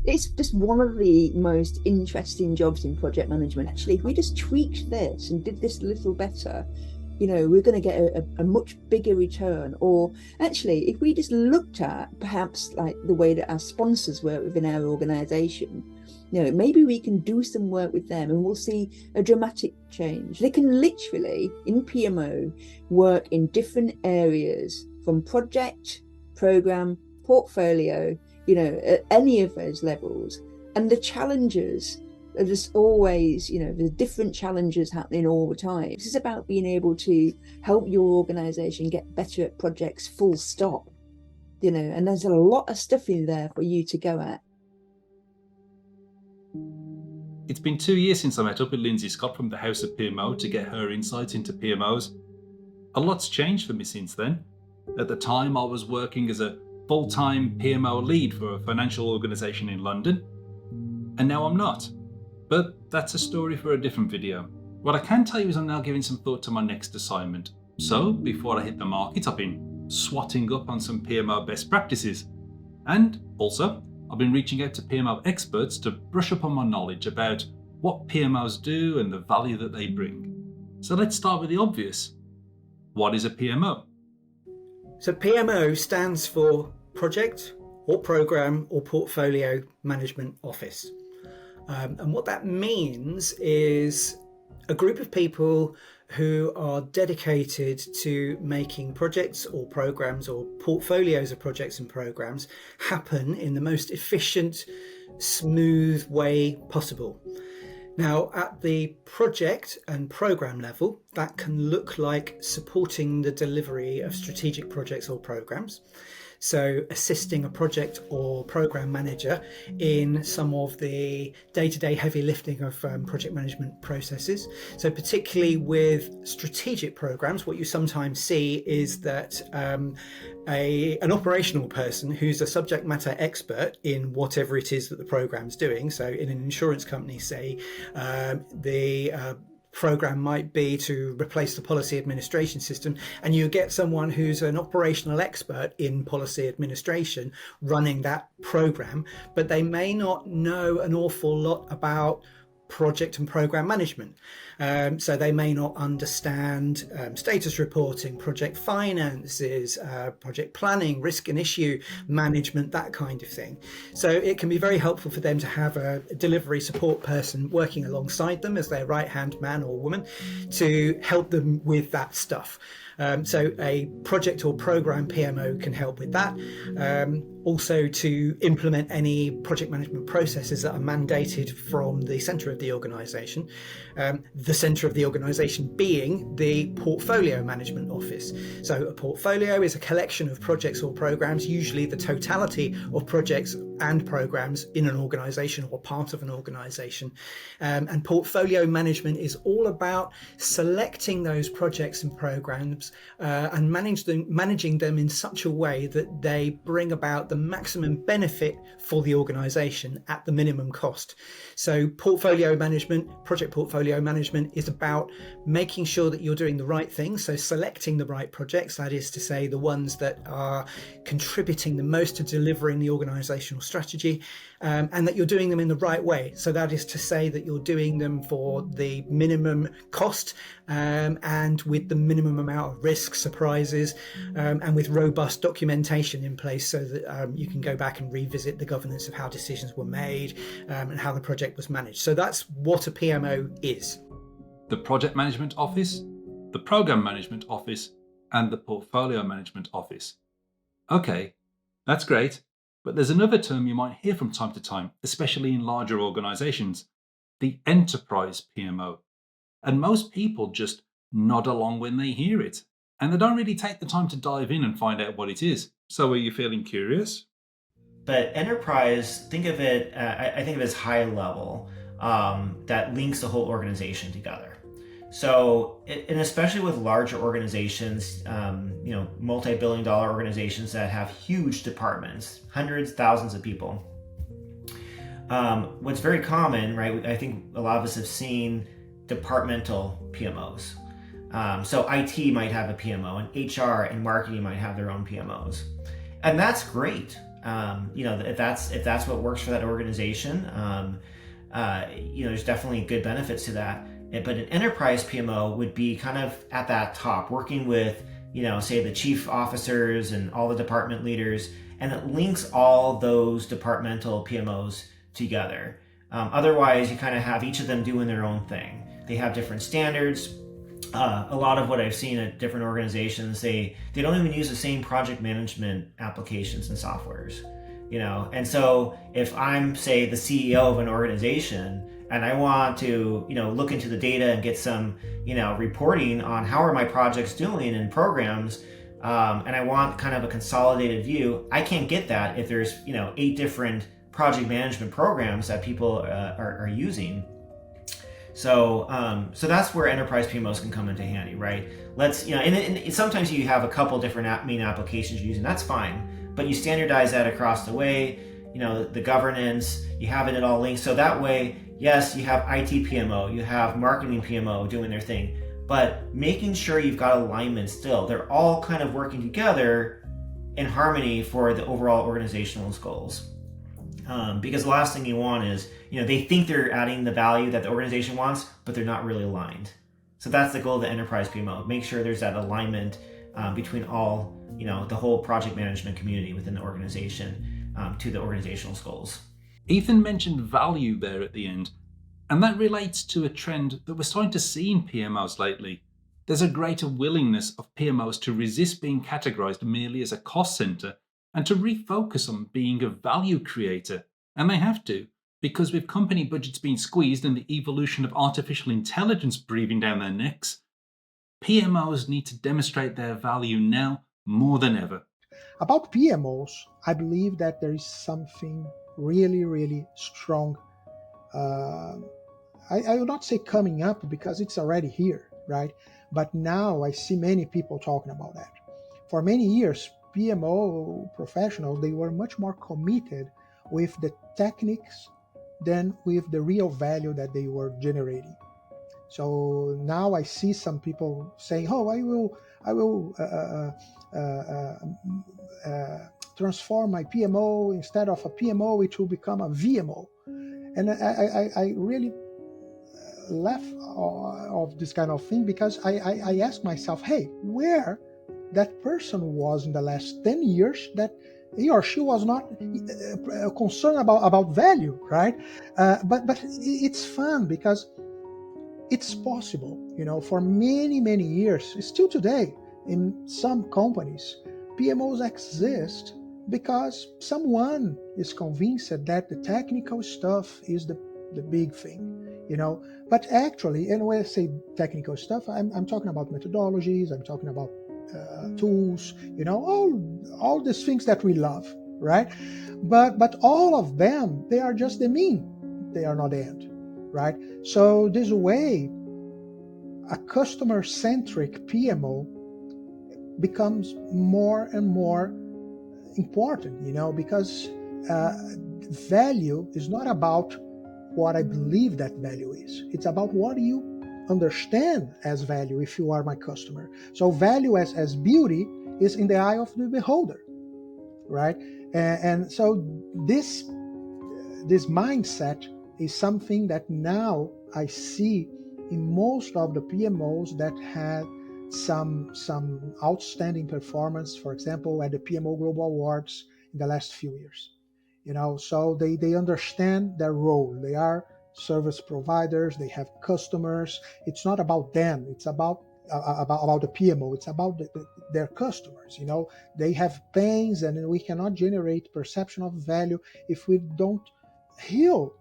it's just one of the most interesting jobs in project management. Actually, if we just tweaked this and did this a little better, we're going to get a much bigger return. Or actually, if we just looked at perhaps like the way that our sponsors work within our organization, maybe we can do some work with them and we'll see a dramatic change. They can literally, in PMO, work in different areas from project, program, portfolio, at any of those levels. And the challenges are just always, there's different challenges happening all the time. This is about being able to help your organization get better at projects, full stop, and there's a lot of stuff in there for you to go at. It's been 2 years since I met up with Lindsay Scott from the House of PMO to get her insights into PMOs. A lot's changed for me since then. At the time, I was working as a full-time PMO lead for a financial organisation in London, and now I'm not. But that's a story for a different video. What I can tell you is I'm now giving some thought to my next assignment. So, before I hit the market, I've been swatting up on some PMO best practices. And also, I've been reaching out to PMO experts to brush up on my knowledge about what PMOs do and the value that they bring. So let's start with the obvious. What is a PMO? So PMO stands for Project or Program or Portfolio Management Office. And what that means is a group of people who are dedicated to making projects or programs or portfolios of projects and programs happen in the most efficient, smooth way possible. Now, at the project and program level, that can look like supporting the delivery of strategic projects or programs. So assisting a project or program manager in some of the day-to-day heavy lifting of project management processes. So particularly with strategic programs, what you sometimes see is that an operational person who's a subject matter expert in whatever it is that the program's doing. So in an insurance company, say, the program might be to replace the policy administration system, and you get someone who's an operational expert in policy administration running that program, but they may not know an awful lot about project and program management. So they may not understand status reporting, project finances, project planning, risk and issue management, that kind of thing. So it can be very helpful for them to have a delivery support person working alongside them as their right-hand man or woman to help them with that stuff. So a project or program PMO can help with that. Also to implement any project management processes that are mandated from the centre of the organisation. The centre of the organisation being the portfolio management office. So a portfolio is a collection of projects or programs, usually the totality of projects and programs in an organisation or part of an organisation. And portfolio management is all about selecting those projects and programs and managing them in such a way that they bring about the maximum benefit for the organisation at the minimum cost. So portfolio management, project portfolio management is about making sure that you're doing the right things. So selecting the right projects, that is to say the ones that are contributing the most to delivering the organisational strategy, and that you're doing them in the right way. So that is to say that you're doing them for the minimum cost and with the minimum amount of risk, surprises, and with robust documentation in place so that you can go back and revisit the governance of how decisions were made and how the project was managed. So that's what a PMO is. The Project Management Office, the Program Management Office, and the Portfolio Management Office. Okay, that's great, but there's another term you might hear from time to time, especially in larger organisations, the Enterprise PMO. And most people just nod along when they hear it, and they don't really take the time to dive in and find out what it is. So are you feeling curious? But enterprise, think of it, I think of it as high level, that links the whole organization together. So, and especially with larger organizations, multi-billion dollar organizations that have huge departments, hundreds, thousands of people. What's very common, right? I think a lot of us have seen departmental PMOs. So IT might have a PMO, and HR and marketing might have their own PMOs. And that's great. if that's what works for that organization, there's definitely good benefits to that. But an enterprise PMO would be kind of at that top, working with, say the chief officers and all the department leaders, and it links all those departmental PMOs together. Otherwise, you kind of have each of them doing their own thing. They have different standards. A lot of what I've seen at different organizations, they don't even use the same project management applications and softwares, And so if I'm, say, the CEO of an organization and I want to, look into the data and get some, reporting on how are my projects doing and programs, and I want kind of a consolidated view, I can't get that if there's, 8 different project management programs that people are using. So that's where enterprise PMOs can come into handy, right? And sometimes you have a couple different main applications you're using, that's fine, but you standardize that across the way, the governance, you have it all linked. So that way, yes, you have IT PMO, you have marketing PMO doing their thing, but making sure you've got alignment still. They're all kind of working together in harmony for the overall organizational goals. Because the last thing you want is, they think they're adding the value that the organization wants, but they're not really aligned. So that's the goal of the enterprise PMO. Make sure there's that alignment between all, the whole project management community within the organization to the organizational goals. Ethan mentioned value there at the end, and that relates to a trend that we're starting to see in PMOs lately. There's a greater willingness of PMOs to resist being categorized merely as a cost center and to refocus on being a value creator. And they have to, because with company budgets being squeezed and the evolution of artificial intelligence breathing down their necks, PMOs need to demonstrate their value now more than ever. About PMOs, I believe that there is something really, really strong. I will not say coming up because it's already here, right? But now I see many people talking about that. For many years, PMO professionals, they were much more committed with the techniques than with the real value that they were generating. So now I see some people saying, "Oh, I will transform my PMO. Instead of a PMO, it will become a VMO." And I really laugh of this kind of thing because I ask myself, hey, where that person was in the last 10 years that he or she was not concerned about value, right? But it's fun because it's possible, for many, many years, still today, in some companies, PMOs exist because someone is convinced that the technical stuff is the big thing, But actually, and when I say technical stuff, I'm talking about methodologies, I'm talking about tools, all these things that we love, right? But all of them, they are just the mean, they are not the end, right? So this way, a customer-centric PMO becomes more and more important, because value is not about what I believe that value is. It's about what you understand as value if you are my customer. So value as beauty is in the eye of the beholder, right? And so this mindset is something that now I see in most of the PMOs that had some outstanding performance, for example, at the PMO Global Awards in the last few years. So they understand their role. They are service providers, they have customers. It's not about them, it's about the PMO, it's about their customers. They have pains, and we cannot generate perception of value if we don't heal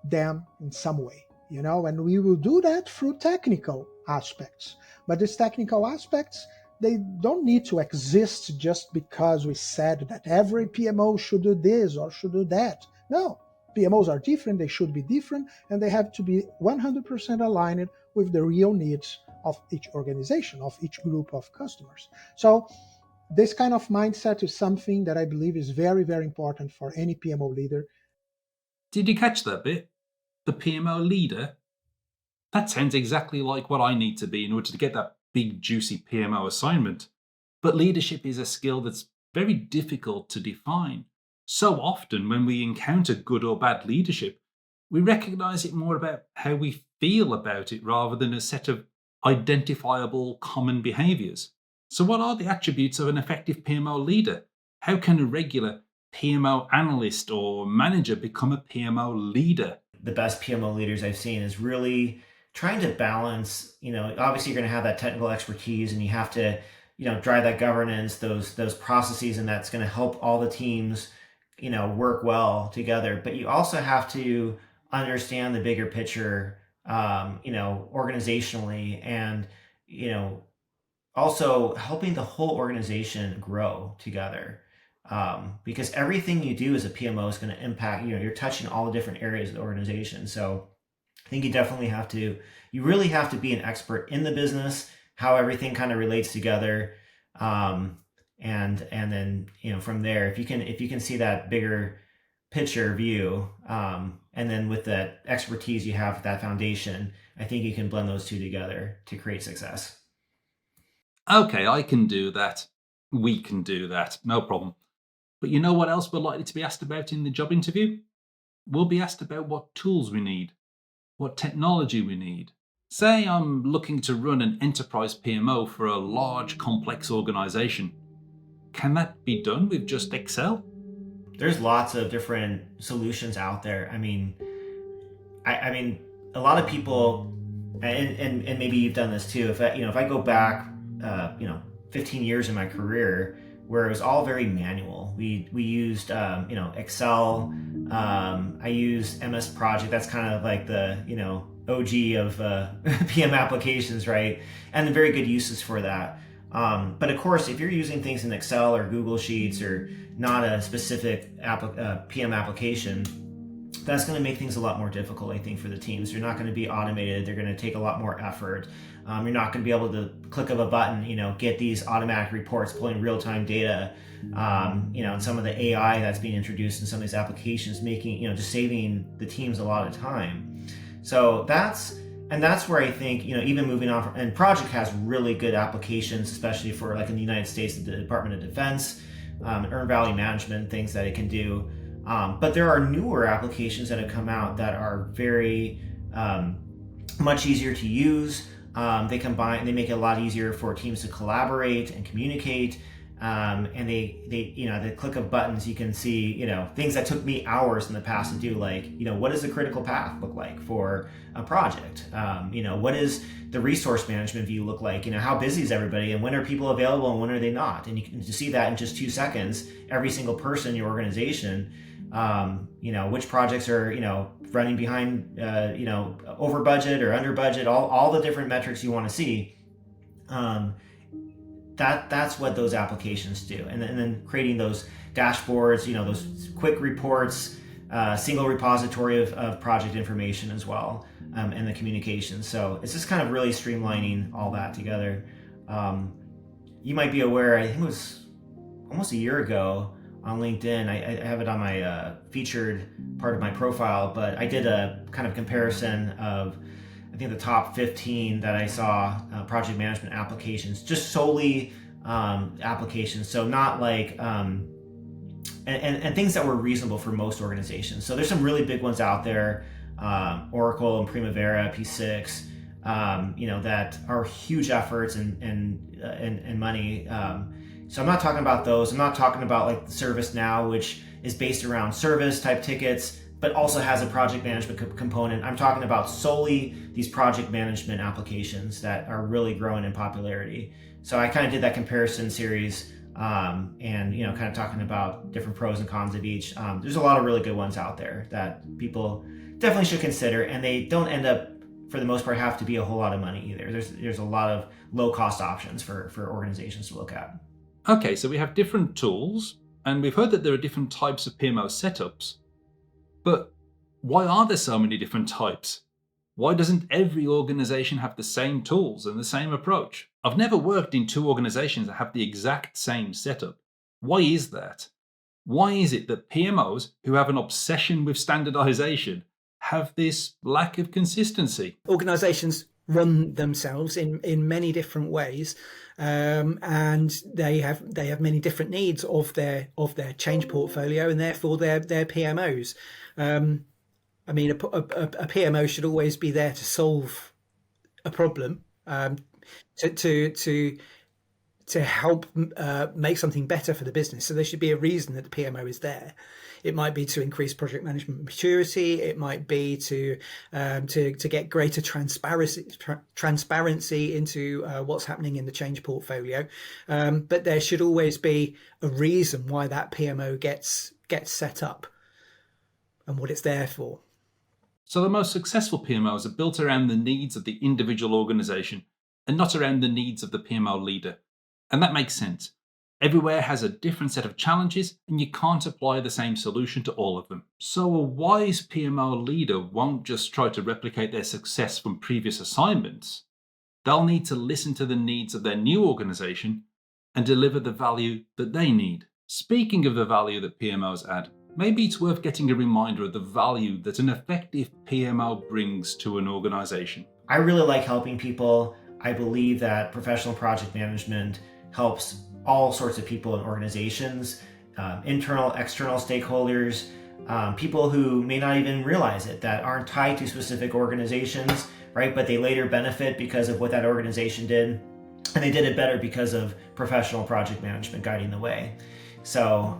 them in some way, and we will do that through technical aspects. But these technical aspects, they don't need to exist just because we said that every PMO should do this or should do that. No, PMOs are different, they should be different, and they have to be 100% aligned with the real needs of each organization, of each group of customers. So this kind of mindset is something that I believe is very, very important for any PMO leader. Did you catch that bit? The PMO leader? That sounds exactly like what I need to be in order to get that big, juicy PMO assignment. But leadership is a skill that's very difficult to define. So often when we encounter good or bad leadership, we recognize it more about how we feel about it rather than a set of identifiable common behaviors. So what are the attributes of an effective PMO leader? How can a regular PMO analyst or manager become a PMO leader? The best PMO leaders I've seen is really trying to balance, obviously you're going to have that technical expertise and you have to, drive that governance, those processes, and that's going to help all the teams, work well together. But you also have to understand the bigger picture, organizationally, and, also helping the whole organization grow together. Because everything you do as a PMO is going to impact, you're touching all the different areas of the organization. So I think you really have to be an expert in the business, how everything kind of relates together. And then, from there, if you can see that bigger picture view, and then with that expertise you have, that foundation, I think you can blend those two together to create success. Okay, I can do that. We can do that. No problem. But you know what else we're likely to be asked about in the job interview? We'll be asked about what tools we need, what technology we need. Say I'm looking to run an enterprise PMO for a large, complex organization. Can that be done with just Excel? There's lots of different solutions out there. I mean, a lot of people, and maybe you've done this too. If I go back, 15 years in my career, where it was all very manual. We used Excel. I used MS Project. That's kind of like the OG of PM applications, right? And the very good uses for that. But of course, if you're using things in Excel or Google Sheets or not a specific PM application, that's going to make things a lot more difficult, I think, for the teams. They're not going to be automated. They're going to take a lot more effort. You're not going to be able to click of a button, get these automatic reports, pulling real-time data, and some of the AI that's being introduced in some of these applications, making, just saving the teams a lot of time. So that's where I think, even moving on, and Project has really good applications, especially for like in the United States, the Department of Defense, earned value management, things that it can do. But there are newer applications that have come out that are very much easier to use. They make it a lot easier for teams to collaborate and communicate. And they the click of buttons, you can see, things that took me hours in the past to do, like, what does the critical path look like for a project? What does the resource management view look like? How busy is everybody, and when are people available and when are they not? And you can see that in just 2 seconds, every single person in your organization, which projects are, running behind, over budget or under budget, all the different metrics you want to see. That's what those applications do. And then creating those dashboards, those quick reports, single repository of project information as well, and the communication. So it's just kind of really streamlining all that together. You might be aware, I think it was almost a year ago on LinkedIn, I have it on my featured part of my profile, but I did a kind of comparison of, I think, the top 15 that I saw project management applications, just solely applications. So not like, and things that were reasonable for most organizations. So there's some really big ones out there, Oracle and Primavera, P6, that are huge efforts and money. So I'm not talking about those. I'm not talking about like ServiceNow, which is based around service type tickets, but also has a project management component. I'm talking about solely these project management applications that are really growing in popularity. So I kind of did that comparison series, and kind of talking about different pros and cons of each. There's a lot of really good ones out there that people definitely should consider, and they don't end up, for the most part, have to be a whole lot of money either. There's a lot of low cost options for organizations to look at. Okay, so we have different tools, and we've heard that there are different types of PMO setups. But why are there so many different types? Why doesn't every organization have the same tools and the same approach? I've never worked in 2 organizations that have the exact same setup. Why is that? Why is it that PMOs who have an obsession with standardization have this lack of consistency? Organizations run themselves in many different ways, and they have many different needs of their change portfolio, and therefore their PMOs. I mean, a PMO should always be there to solve a problem, to help make something better for the business. So there should be a reason that the PMO is there. It might be to increase project management maturity. It might be to get greater transparency into what's happening in the change portfolio. But there should always be a reason why that PMO gets set up and what it's there for. So the most successful PMOs are built around the needs of the individual organization and not around the needs of the PMO leader. And that makes sense. Everywhere has a different set of challenges, and you can't apply the same solution to all of them. So a wise PMO leader won't just try to replicate their success from previous assignments. They'll need to listen to the needs of their new organization and deliver the value that they need. Speaking of the value that PMOs add, maybe it's worth getting a reminder of the value that an effective PMO brings to an organization. I really like helping people. I believe that professional project management helps all sorts of people in organizations, internal, external stakeholders, people who may not even realize it, that aren't tied to specific organizations, right? But they later benefit because of what that organization did. And they did it better because of professional project management guiding the way. So,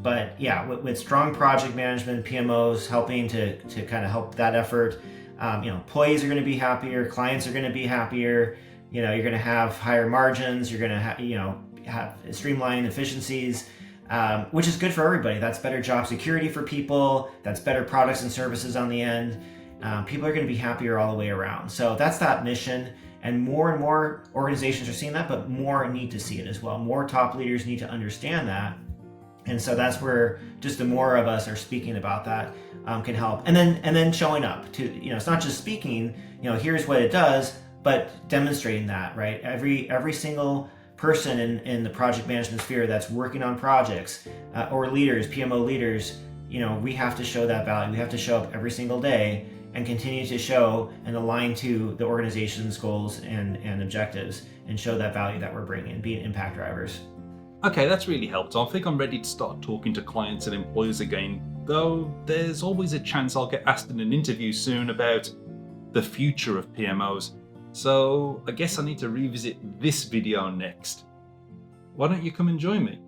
but yeah, with strong project management, PMOs helping to kind of help that effort, employees are going to be happier, clients are going to be happier, you're going to have higher margins, you're going to have streamlined efficiencies, which is good for everybody. That's better job security for people, that's better products and services on the end. People are going to be happier all the way around. So that's that mission, and more organizations are seeing that, but more need to see it as well. More top leaders need to understand that. And so that's where just the more of us are speaking about that can help. And then showing up to, it's not just speaking, here's what it does, but demonstrating that, right? Every single person in the project management sphere that's working on projects or leaders, PMO leaders, we have to show that value. We have to show up every single day and continue to show and align to the organization's goals and objectives, and show that value that we're bringing, being impact drivers. Okay, that's really helped. I think I'm ready to start talking to clients and employers again, though there's always a chance I'll get asked in an interview soon about the future of PMOs. So I guess I need to revisit this video next. Why don't you come and join me?